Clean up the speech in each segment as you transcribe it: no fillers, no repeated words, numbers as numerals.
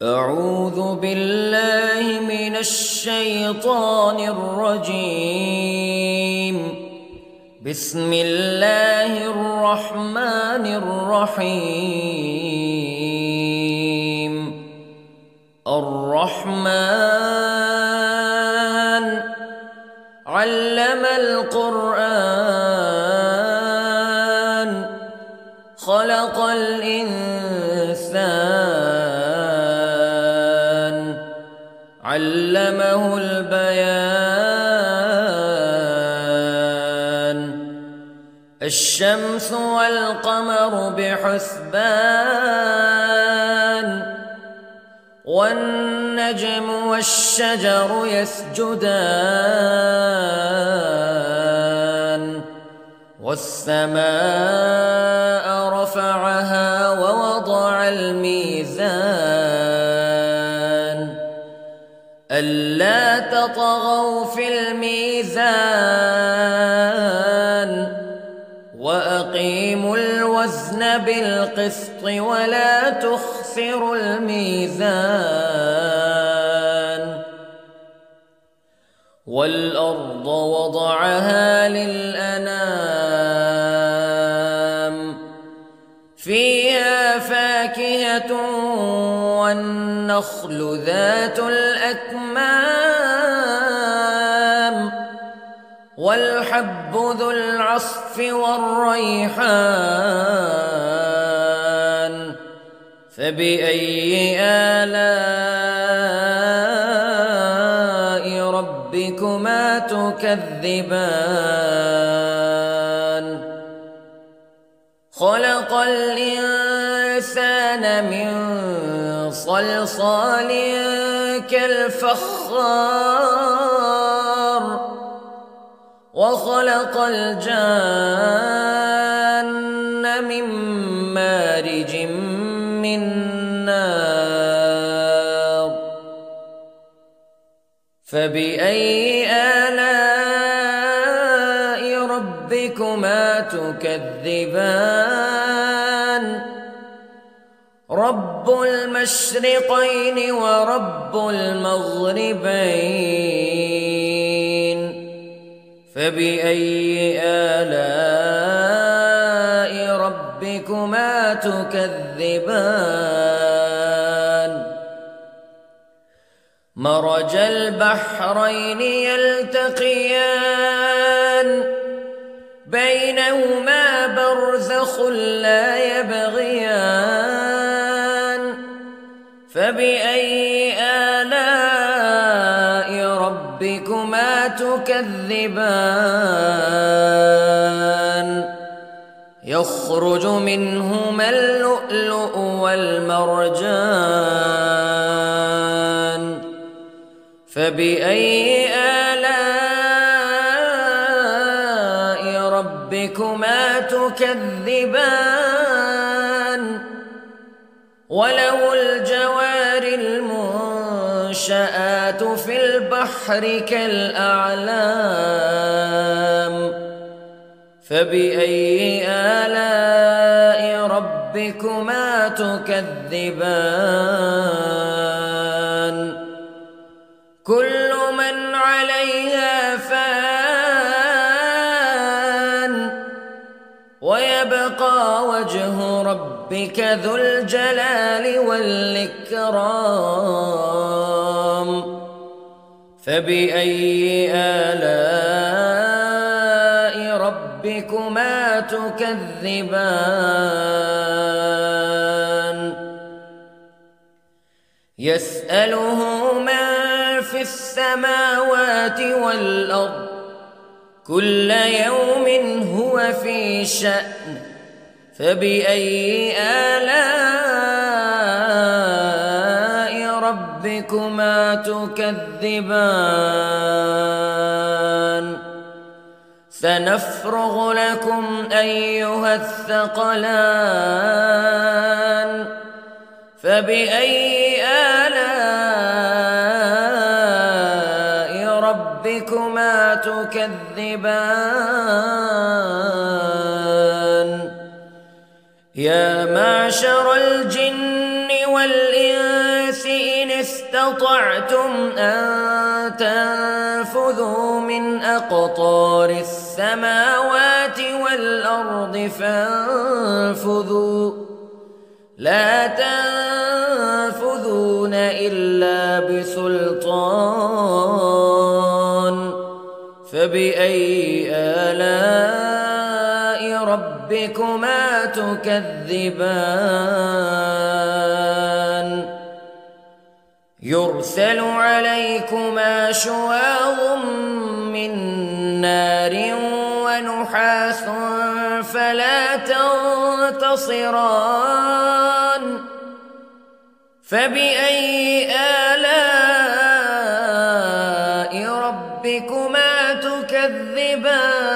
أعوذ بالله من الشيطان الرجيم. بسم الله الرحمن الرحيم. الرحمن علم القرآن خلق الإنسان علمه البيان. الشمس والقمر بحسبان والنجم والشجر يسجدان والسماء رفعها ووضع الميزان ألا تطغوا في الميزان وأقيموا الوزن بالقسط ولا تخسروا الميزان. والأرض وضعها للأنام فيها فاكهة والنخل ذات الأكمام والحب ذو العصف والريحان فبأي آلاء ربكما تكذبان. خلق الإنسان من صلصال كالفخار وخلق الجان من مارج من نار فبأي آلاء ربكما تكذبان. رب المشرقين ورب المغربين فبأي آلاء ربكما تكذبان. مرج البحرين يلتقيان بينهما برزخ لا يبغيان فبأي آلاء ربكما تكذبان. يخرج منهما اللؤلؤ والمرجان فبأي آلاء ربكما تكذبان. وله الجوار المنشآت في البحر كالأعلام فبأي آلاء ربكما تكذبان. كل من عليها فان ويبقى وجه ربك ذو الجلال والإكرام فبأي آلاء ربكما تكذبان. يسأله من في السماوات والأرض كل يوم هو في شأن فبأي آلاء ربكما تكذبان. سنفرغ لكم أيها الثقلان فبأي آلاء ربكما تكذبان. يا معشر الجن والإنس استطعتم أن تنفذوا من أقطار السماوات والأرض فانفذوا لا تنفذون إلا بسلطان فبأي آلاء ربكما تكذبان يرسل عليكما شواظ من نار ونحاس فلا تنتصران فبأي آلاء ربكما تكذبان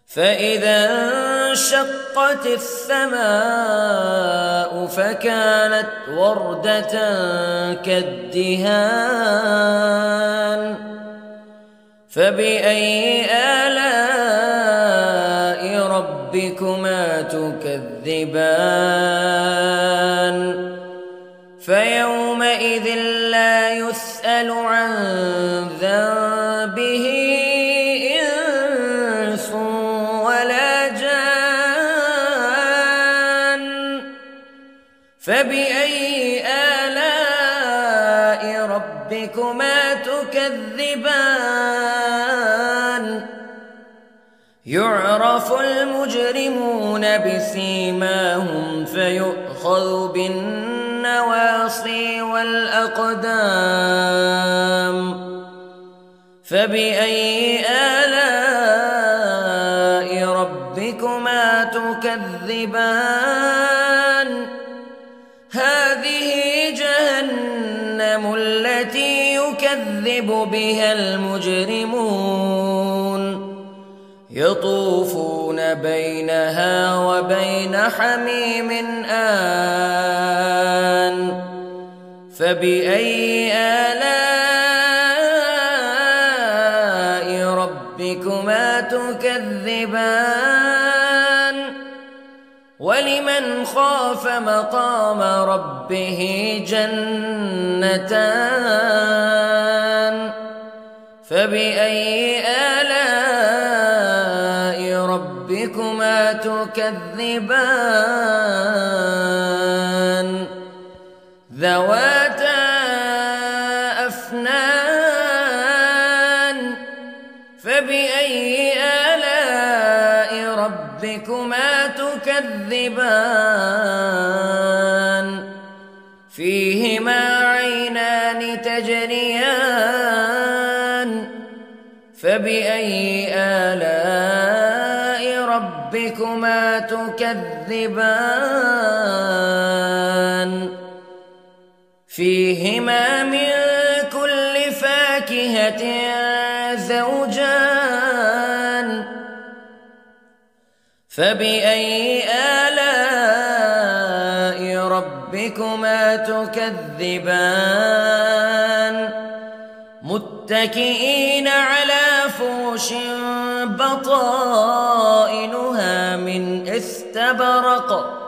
فإذا انشقت السماء فكانت وردة كالدهان فبأي آلاء ربكما تكذبان فيومئذ لا يسأل عن ذنبه إنس ولا جان فبأي آلاء ربكما تكذبان يعرف المجرمون بسيماهم فيؤخذ بالنواصي والأقدام فبأي آلاء ربكما تكذبان هذه جهنم التي يكذب بها المجرمون يطوفون بينها وبين حميم آن فبأي آلاء ربكما تكذبان ولمن خاف مقام ربه جنتان فبأي آلاء ربكما تكذبان ذواتا أفنان فبأي آلاء ربكما تكذبان فيهما عينان تجريان فبأي آلاء ربكما تكذبان فيهما من كل فاكهة زوجان فبأي آلاء ربكما تكذبان متكئين على فرش بطائنها من استبرق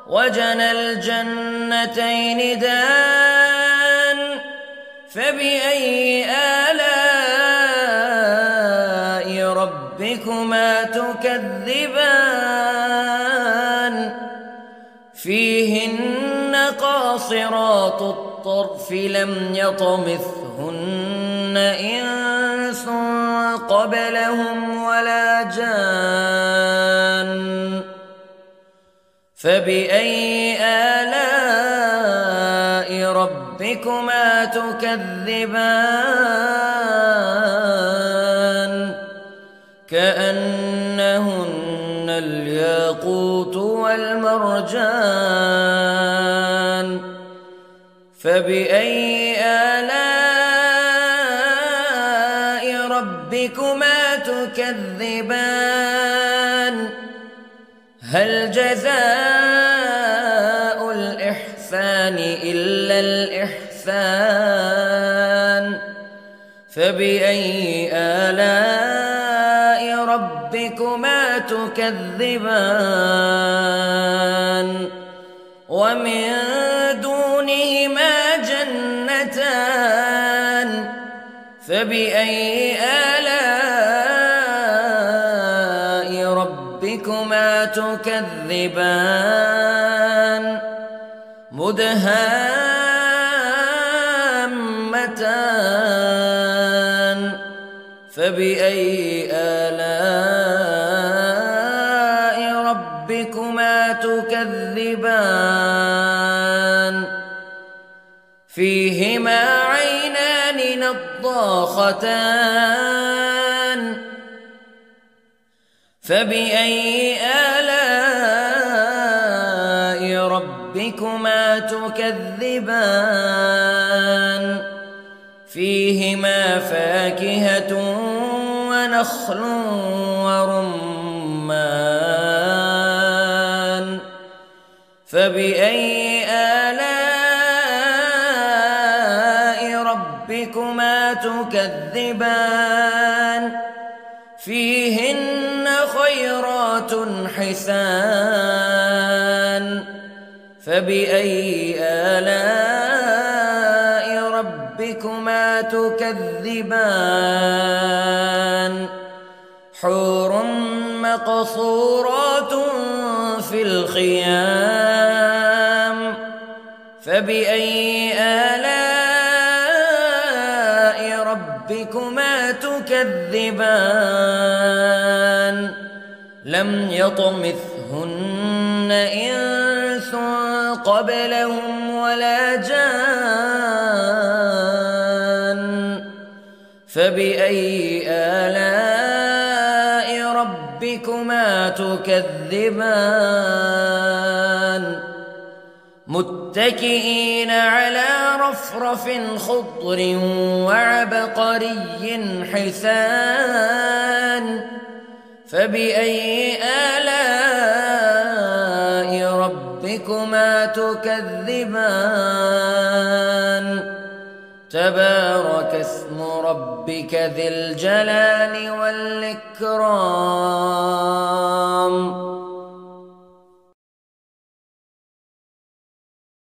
وجنى الجنتين دان فبأي آلاء ربكما تكذبان فيهن قاصرات الطرف لم يطمثهن إنس قبلهم ولا جان فبأي آلاء ربكما تكذبان كأنهن الياقوت والمرجان فبأي آلاء ربكما تكذبان هل جزاء الإحسان إلا الإحسان فبأي آلاء ربكما تكذبان ومن دونهما جنتان فبأي آلاء ربكما تكذبان مدهامتان فبأي آلاء ربكما تكذبان فيهما عينان نضاختان فبأي آلاء ربكما تكذبان فيهما فاكهة ونخل ورمان فبأي آلاء ربكما تكذبان فيهن خيرات حسان فبأي آلاء ربكما تكذبان حور مقصورات في الخيام فبأي آلاء ربكما تكذبان لم يطمثهن إنس قبلهم ولا جان فبأي آلاء ربكما تكذبان متكئين على رفرف خضر وعبقري حسان فبأي آلاء ربكما تكذبان تبارك اسم ربك ذي الجلال والإكرام